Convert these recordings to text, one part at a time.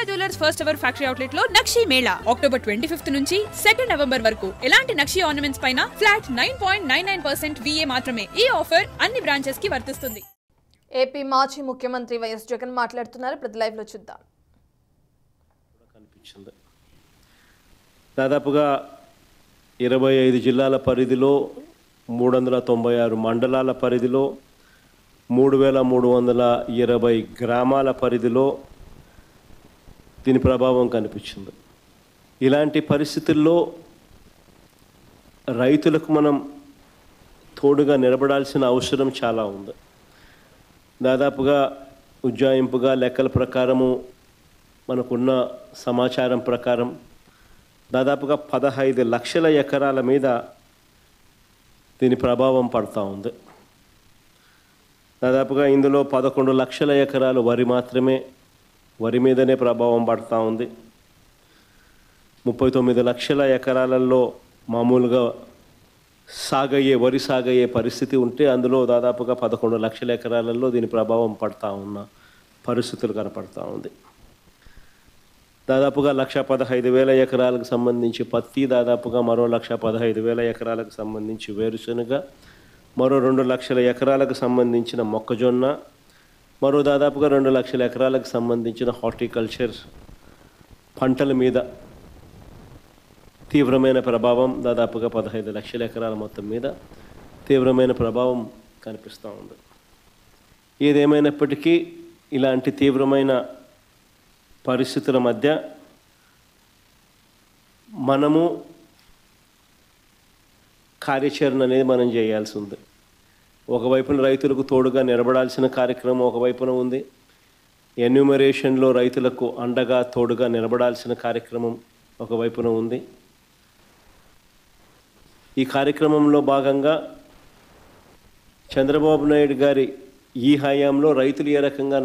Chaya Jewelers first ever factory outlet lo Nakshi Mela October 25th నుంచి 2nd November వరకు ఎలాంటి నక్షి ornaments పైన flat 9.99% VA మాత్రమే. ఈ ఆఫర్ అన్ని బ్రాంచెస్ కి వర్తిస్తుంది. ఏపీ మాజీ ముఖ్యమంత్రి వైఎస్ జగన్ మాట్లాడుతున్నారు. ప్రతి లైవ్ లో చూద్దాం. దాదాపుగా 25 జిల్లాల పరిధిలో 396 మండలాల పరిధిలో 3320 గ్రామాల పరిధిలో దీని ప్రభావం కనిపించింది. ఇలాంటి పరిస్థితుల్లో రైతులకు మనం తోడుగా నిలబడాల్సిన అవసరం చాలా ఉంది. దాదాపుగా ఉజ్జాయింపుగా లెక్కల ప్రకారము మనకున్న సమాచారం ప్రకారం దాదాపుగా 15 లక్షల ఎకరాల మీద దీని ప్రభావం పడుతూ ఉంది. దాదాపుగా ఇందులో 11 లక్షల ఎకరాలు వరి మీదనే ప్రభావం పడుతూ ఉంది. 39 లక్షల ఎకరాలలో మామూలుగా వరి సాగయ్యే పరిస్థితి ఉంటే అందులో దాదాపుగా 11 లక్షల ఎకరాలలో దీని ప్రభావం పడుతూ ఉన్న పరిస్థితులు కనపడతా ఉంది. దాదాపుగా 1,15,000 ఎకరాలకు సంబంధించి పత్తి, దాదాపుగా మరో 1,15,000 ఎకరాలకు సంబంధించి వేరుశనగ, మరో 2 లక్షల ఎకరాలకు సంబంధించిన మొక్కజొన్న, మరో దాదాపుగా 2 లక్షల ఎకరాలకు సంబంధించిన హార్టికల్చర్ పంటల మీద తీవ్రమైన ప్రభావం, దాదాపుగా 15 లక్షల ఎకరాల మొత్తం మీద తీవ్రమైన ప్రభావం కనిపిస్తూ ఉంది. ఏదేమైనప్పటికీ ఇలాంటి తీవ్రమైన పరిస్థితుల మధ్య మనము కార్యాచరణ అనేది మనం చేయాల్సి ఉంది. ఒకవైపున రైతులకు తోడుగా నిలబడాల్సిన కార్యక్రమం ఒకవైపున ఉంది. ఎన్యూమరేషన్లో రైతులకు అండగా తోడుగా నిలబడాల్సిన కార్యక్రమం ఒకవైపున ఉంది. ఈ కార్యక్రమంలో భాగంగా చంద్రబాబు నాయుడు గారి ఈ హయాంలో రైతులు ఏ రకంగా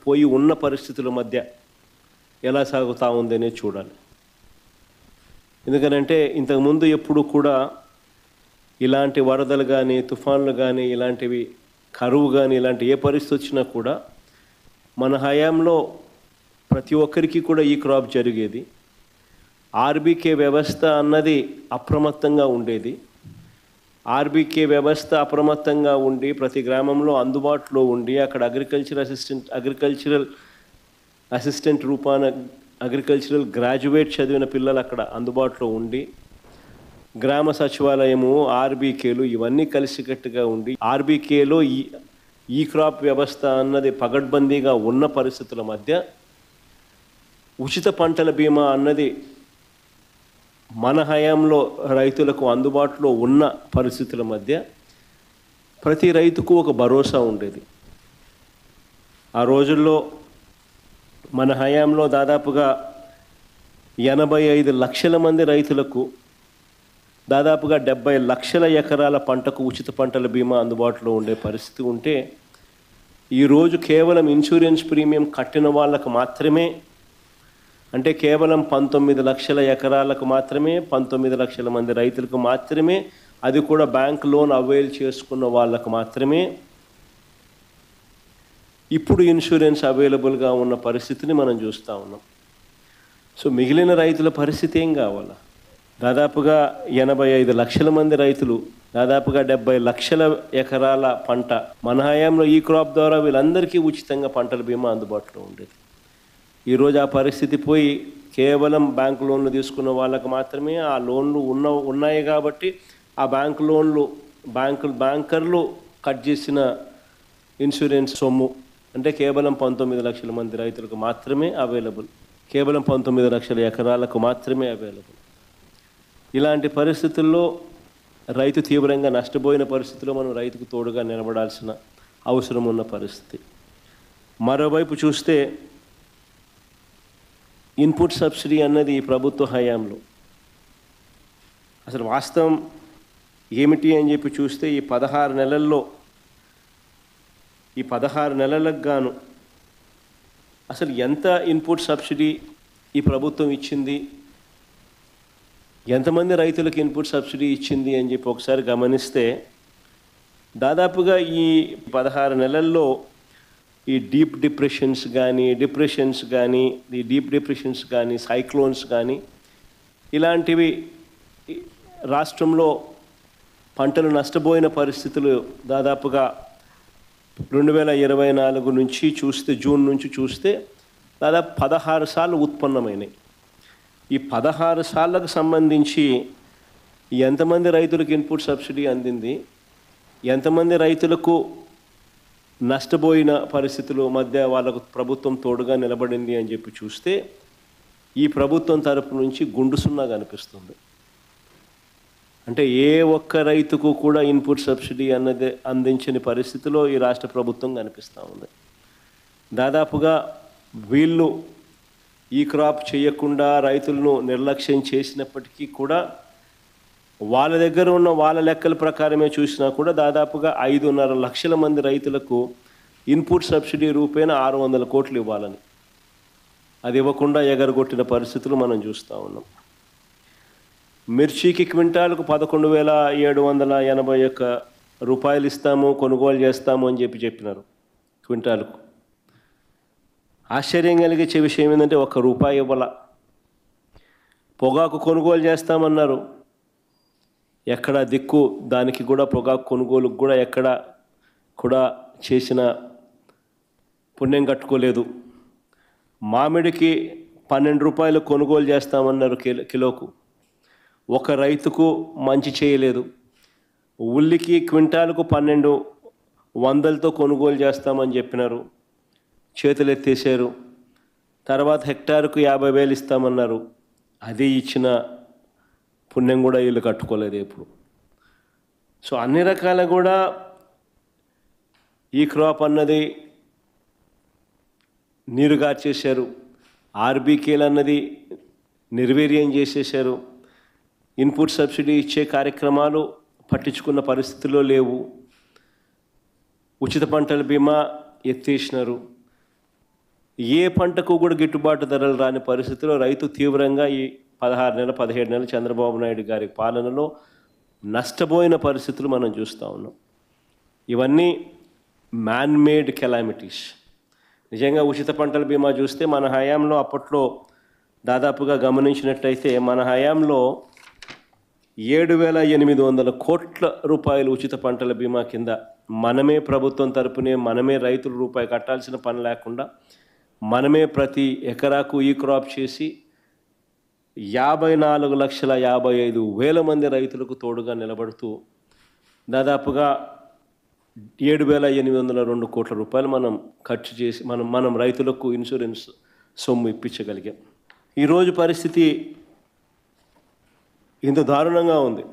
పోయి ఉన్న పరిస్థితుల మధ్య ఎలా సాగుతూ ఉందనే చూడాలి. ఎందుకనంటే ఇంతకుముందు ఎప్పుడు కూడా ఇలాంటి వరదలు కానీ, తుఫాన్లు కానీ, ఇలాంటివి కరువు కానీ, ఇలాంటి ఏ పరిస్థితి వచ్చినా కూడా మన హయాంలో ప్రతి ఒక్కరికి కూడా ఈ క్రాప్ జరిగేది. ఆర్బీకే వ్యవస్థ అన్నది అప్రమత్తంగా ఉండేది. ఆర్బీకే వ్యవస్థ అప్రమత్తంగా ఉండి ప్రతి గ్రామంలో అందుబాటులో ఉండి అక్కడ అగ్రికల్చరల్ అసిస్టెంట్ రూపాన అగ్రికల్చరల్ గ్రాడ్యుయేట్ చదివిన పిల్లలు అక్కడ అందుబాటులో ఉండి, గ్రామ సచివాలయము, ఆర్బీకేలు ఇవన్నీ కలిసికట్టుగా ఉండి ఆర్బీకేలో ఈ క్రాప్ వ్యవస్థ అన్నది పగడ్బందీగా ఉన్న పరిస్థితుల మధ్య ఉచిత పంటల బీమా అన్నది మన హయాంలో రైతులకు అందుబాటులో ఉన్న పరిస్థితుల మధ్య ప్రతి రైతుకు ఒక భరోసా ఉండేది. ఆ రోజుల్లో మన హయాంలో దాదాపుగా 85 లక్షల మంది రైతులకు దాదాపుగా 70 లక్షల ఎకరాల పంటకు ఉచిత పంటల బీమా అందుబాటులో ఉండే పరిస్థితి ఉంటే, ఈరోజు కేవలం ఇన్సూరెన్స్ ప్రీమియం కట్టిన వాళ్ళకు మాత్రమే, అంటే కేవలం 19 లక్షల ఎకరాలకు మాత్రమే, 19 లక్షల మంది రైతులకు మాత్రమే, అది కూడా బ్యాంక్ లోన్ అవైల్ చేసుకున్న వాళ్ళకు మాత్రమే ఇప్పుడు ఇన్సూరెన్స్ అవైలబుల్గా ఉన్న పరిస్థితిని మనం చూస్తూ ఉన్నాం. సో మిగిలిన రైతుల పరిస్థితి ఏం కావాలా? దాదాపుగా 85 లక్షల మంది రైతులు, దాదాపుగా 70 లక్షల ఎకరాల పంట మన హయాంలో ఈ క్రాప్ ద్వారా వీళ్ళందరికీ ఉచితంగా పంటల బీమా అందుబాటులో ఉండేది. ఈరోజు ఆ పరిస్థితి పోయి కేవలం బ్యాంకు లోన్లు తీసుకున్న వాళ్ళకు మాత్రమే ఆ లోన్లు ఉన్నాయి కాబట్టి ఆ బ్యాంకర్లు కట్ చేసిన ఇన్సూరెన్స్ సొమ్ము అంటే కేవలం 19 లక్షల మంది రైతులకు మాత్రమే అవైలబుల్, కేవలం 19 లక్షల ఎకరాలకు మాత్రమే అవైలబుల్. ఇలాంటి పరిస్థితుల్లో రైతు తీవ్రంగా నష్టపోయిన పరిస్థితిలో మనం రైతుకు తోడుగా నిలబడాల్సిన అవసరం ఉన్న పరిస్థితి. మరోవైపు చూస్తే ఇన్పుట్ సబ్సిడీ అన్నది ఈ ప్రభుత్వ హయాంలో అసలు వాస్తవం ఏమిటి అని చెప్పి చూస్తే ఈ 16 నెలలకు గాను అసలు ఎంత ఇన్పుట్ సబ్సిడీ ఈ ప్రభుత్వం ఇచ్చింది, ఎంతమంది రైతులకు ఇన్పుట్ సబ్సిడీ ఇచ్చింది అని చెప్పి ఒకసారి గమనిస్తే దాదాపుగా ఈ 16 నెలల్లో ఈ డీప్ డిప్రెషన్స్ కానీ ఈ డీప్ డిప్రెషన్స్ కానీ సైక్లోన్స్ కానీ ఇలాంటివి రాష్ట్రంలో పంటలు నష్టపోయిన పరిస్థితులు దాదాపుగా 2024 నుంచి చూస్తే జూన్ నుంచి చూస్తే దాదాపు 16 సార్లు ఉత్పన్నమైనాయి. ఈ 16 సార్లకు సంబంధించి ఎంతమంది రైతులకు ఇన్పుట్ సబ్సిడీ అందింది, ఎంతమంది రైతులకు నష్టపోయిన పరిస్థితుల మధ్య వాళ్ళకు ప్రభుత్వం తోడుగా నిలబడింది అని చెప్పి చూస్తే ఈ ప్రభుత్వం తరపు నుంచి గుండు సున్నా కనిపిస్తుంది. అంటే ఏ ఒక్క రైతుకు కూడా ఇన్పుట్ సబ్సిడీ అన్నది అందించని పరిస్థితిలో ఈ రాష్ట్ర ప్రభుత్వం కనిపిస్తూ ఉంది. దాదాపుగా వీళ్ళు ఈ క్రాప్ చేయకుండా రైతులను నిర్లక్ష్యం చేసినప్పటికీ కూడా వాళ్ళ దగ్గర ఉన్న వాళ్ళ లెక్కల ప్రకారమే చూసినా కూడా దాదాపుగా 5.5 లక్షల మంది రైతులకు ఇన్పుట్ సబ్సిడీ రూపేణ 600 కోట్లు ఇవ్వాలని అది ఇవ్వకుండా ఎగరగొట్టిన పరిస్థితులు మనం చూస్తూ ఉన్నాం. మిర్చికి క్వింటాలకు 11,781 రూపాయలు ఇస్తాము, కొనుగోలు చేస్తాము అని చెప్పినారు క్వింటాలకు. ఆశ్చర్యం కలిగించే విషయం ఏంటంటే ₹1 ఇవ్వాల. పొగాకు కొనుగోలు చేస్తామన్నారు, ఎక్కడ దిక్కు దానికి కూడా పొగాకు కొనుగోలుకు కూడా ఎక్కడ కూడా చేసిన పుణ్యం కట్టుకోలేదు. మామిడికి ₹12 కొనుగోలు చేస్తామన్నారు కిలోకు, ఒక రైతుకు మంచి చేయలేదు. ఉల్లికి క్వింటాలకు 1200తో కొనుగోలు చేస్తామని చెప్పినారు, చేతులు ఎత్తేసారు. తర్వాత హెక్టారుకు 50,000 ఇస్తామన్నారు, అది ఇచ్చిన పుణ్యం కూడా వీళ్ళు కట్టుకోలేదు ఎప్పుడు. సో అన్ని రకాల కూడా ఈ క్రాప్ అన్నది నీరుగార్చేశారు, ఆర్బీకేలు అన్నది నిర్వీర్యం చేసేశారు. ఇన్పుట్ సబ్సిడీ ఇచ్చే కార్యక్రమాలు పట్టించుకున్న పరిస్థితుల్లో లేవు. ఉచిత పంటల బీమా ఎత్తేసినారు. ఏ పంటకు కూడా గిట్టుబాటు ధరలు రాని పరిస్థితిలో రైతు తీవ్రంగా ఈ 16 నెలలు 17 నెలలు చంద్రబాబు నాయుడు గారి పాలనలో నష్టపోయిన పరిస్థితులు మనం చూస్తూ ఉన్నాం. ఇవన్నీ మ్యాన్మేడ్ కెలామిటీస్. నిజంగా ఉచిత పంటల బీమా చూస్తే మన హయాంలో అప్పట్లో దాదాపుగా గమనించినట్టయితే మన హయాంలో 7,800 కోట్ల రూపాయలు ఉచిత పంటల బీమా కింద మనమే ప్రభుత్వం తరపునే మనమే రైతులు రూపాయి కట్టాల్సిన పని లేకుండా మనమే ప్రతి ఎకరాకు ఈ క్రాప్ చేసి 54,55,000 మంది రైతులకు తోడుగా నిలబడుతూ దాదాపుగా 7,802 కోట్ల రూపాయలు మనం ఖర్చు చేసి మనం రైతులకు ఇన్సూరెన్స్ సొమ్ము ఇప్పించగలిగాం. ఈరోజు పరిస్థితి ఇంత దారుణంగా ఉంది.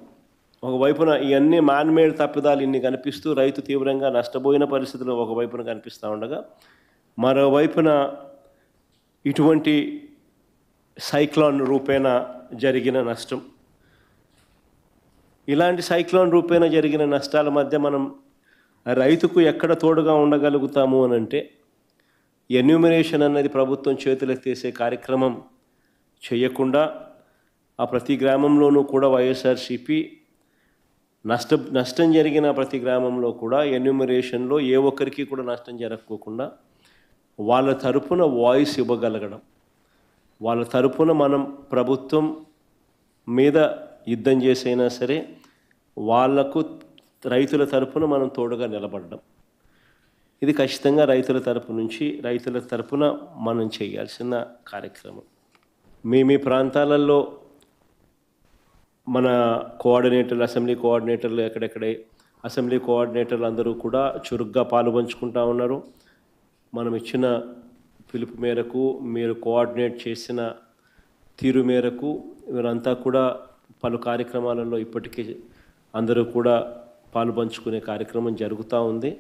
ఒకవైపున ఇవన్నీ మ్యాన్మేడ్ తప్పిదాలు ఇన్ని కనిపిస్తూ రైతు తీవ్రంగా నష్టపోయిన పరిస్థితులు ఒకవైపున కనిపిస్తూ ఉండగా, మరోవైపున ఇటువంటి సైక్లోన్ రూపేణ జరిగిన నష్టం, ఇలాంటి సైక్లోన్ రూపేణ జరిగిన నష్టాల మధ్య మనం రైతుకు ఎక్కడ తోడుగా ఉండగలుగుతాము అని అంటే ఎన్యూమరేషన్ అన్నది ప్రభుత్వం చేతులెత్తేసే కార్యక్రమం చేయకుండా ఆ ప్రతి గ్రామంలోనూ కూడా వైఎస్ఆర్సీపీ నష్టం జరిగిన ప్రతి గ్రామంలో కూడా ఎన్యూమరేషన్లో ఏ ఒక్కరికి కూడా నష్టం జరగకోకుండా వాళ్ళ తరపున వాయిస్ ఇవ్వగలగడం, వాళ్ళ తరపున మనం ప్రభుత్వం మీద యుద్ధం చేసైనా సరే వాళ్లకు రైతుల తరపున మనం తోడుగా నిలబడడం, ఇది ఖచ్చితంగా రైతుల తరపున మనం చేయాల్సిన కార్యక్రమం. మీ ప్రాంతాలలో మన కోఆర్డినేటర్లు, అసెంబ్లీ కోఆర్డినేటర్లు ఎక్కడెక్కడే అసెంబ్లీ కోఆర్డినేటర్లు అందరూ కూడా చురుగ్గా పాలుపంచుకుంటూ ఉన్నారు. మనం ఇచ్చిన పిలుపు మేరకు, మీరు కోఆర్డినేట్ చేసిన తీరు మేరకు వీరంతా కూడా పలు కార్యక్రమాలలో ఇప్పటికీ అందరూ కూడా పాలుపంచుకునే కార్యక్రమం జరుగుతూ ఉంది.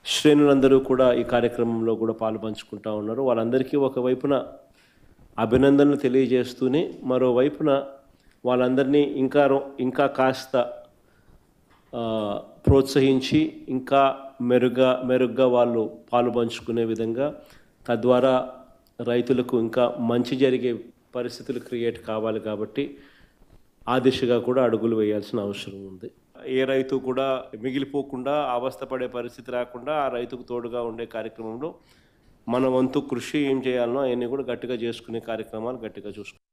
శ్రేణులందరూ కూడా ఈ కార్యక్రమంలో కూడా పాలుపంచుకుంటూ ఉన్నారు. వాళ్ళందరికీ ఒకవైపున అభినందనలు తెలియజేస్తూనే మరోవైపున వాళ్ళందరినీ ఇంకా కాస్త ప్రోత్సహించి ఇంకా మెరుగ్గా వాళ్ళు పాలుపంచుకునే విధంగా, తద్వారా రైతులకు ఇంకా మంచి జరిగే పరిస్థితులు క్రియేట్ కావాలి. కాబట్టి ఆ దిశగా కూడా అడుగులు వేయాల్సిన అవసరం ఉంది. ఏ రైతు కూడా మిగిలిపోకుండా అవస్థపడే పరిస్థితి రాకుండా ఆ రైతుకు తోడుగా ఉండే కార్యక్రమంలో మన వంతు కృషి ఏం చేయాలనో అవన్నీ కూడా గట్టిగా చేసుకునే కార్యక్రమాలు గట్టిగా చూసుకుంటాం.